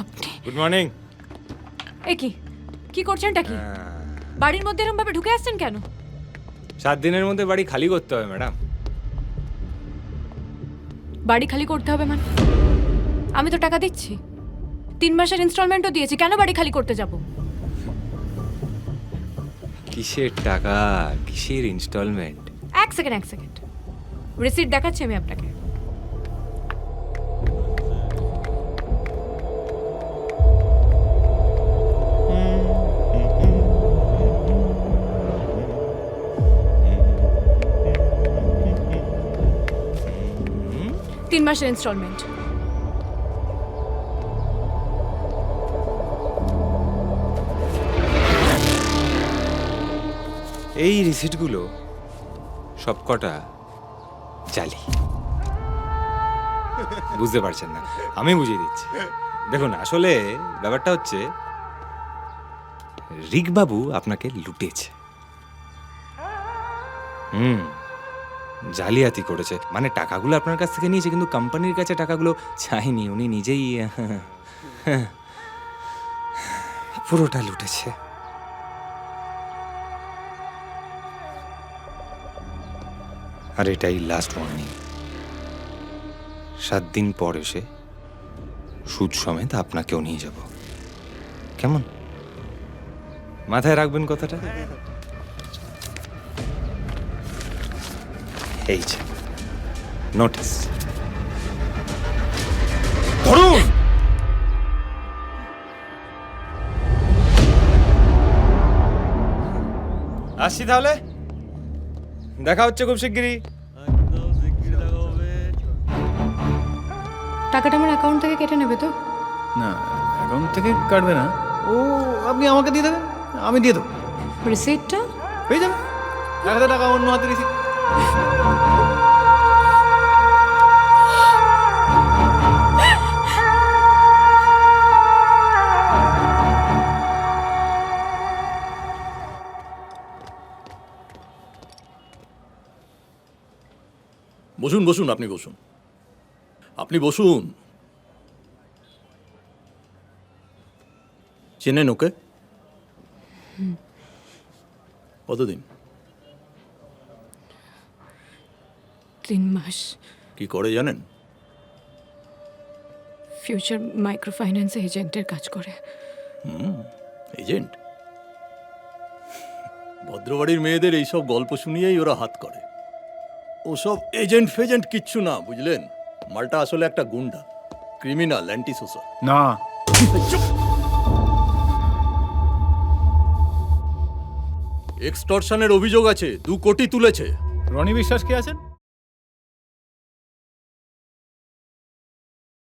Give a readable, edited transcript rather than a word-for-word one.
আপনি good morning. এ কি করছেনটা কি? বাড়ির মধ্যে এরকম ভাবে ঢুকে আসছেন কেন? 7 দিনের মধ্যে বাড়ি খালি করতে হবে ম্যাডাম। বাড়ি খালি করতে হবে মানে? আমি তো টাকা দিচ্ছি, 3 মাসের ইনস্টলমেন্টও দিয়েছি, কেন বাড়ি খালি করতে যাব? কিসের টাকা, কিসের ইনস্টলমেন্ট? এক সেকেন্ড রিসিট দেখাচ্ছি আমি আপনাকে। তিন মাসের ইনস্টলমেন্ট। এই রিসিটগুলো সবকটা জালি। বুঝতে পারছেন না, আমি বুঝিয়ে দিচ্ছি। দেখুন, আসলে ব্যাপারটা হচ্ছে রিকবাবু আপনাকে লুটেছে। জালিয়াতি করেছে, মানে টাকাগুলো আপনার কাছ থেকে নিয়েছে, কিন্তু কোম্পানির কাছে টাকাগুলো চাইনি, উনি নিজেই পুরোটা লুটেছে। আর এটাই লাস্ট ওয়ার্নিং। 7 দিন পর এসে সুদ সমেত আপনাকেও নিয়ে যাব, কেমন? মাথায় রাখবেন কথাটা। এই যে নোটিস, ধরুন। আসছি তাহলে, দেখা হচ্ছে খুব শিগগিরই। টাকাটা আমার অ্যাকাউন্ট থেকে কেটে নেবে তো? না, অ্যাকাউন্ট থেকে কাটবে না, ও আপনি আমাকে দিয়ে দেবেন, আমি দিয়ে দেবো। রিসিটটা পেয়ে যাবেন, 1000 টাকা অন্য হাতে রিসিট। বসুন বসুন, আপনি বসুন, আপনি বসুন। চেনেন ওকে? কতদিন? 3 মাস। কি করে জানেন? ফিউচার মাইক্রো ফাইন্যান্স এজেন্টের কাজ করে। এজেন্ট? ভদ্রবাড়ির মেয়েদের এইসব গল্প শুনিয়েই ওরা হাত করে। ওসব এজেন্ট ফেজেন্ট কিচ্ছু না, বুঝলেন? মালটা আসলে একটা গুন্ডা, ক্রিমিনাল, অ্যান্টি সোশ্যাল। না, এক্সটর্শনের অভিযোগ আছে, 2 কোটি তুলেছে। রনি বিশ্বাস কে আছেন?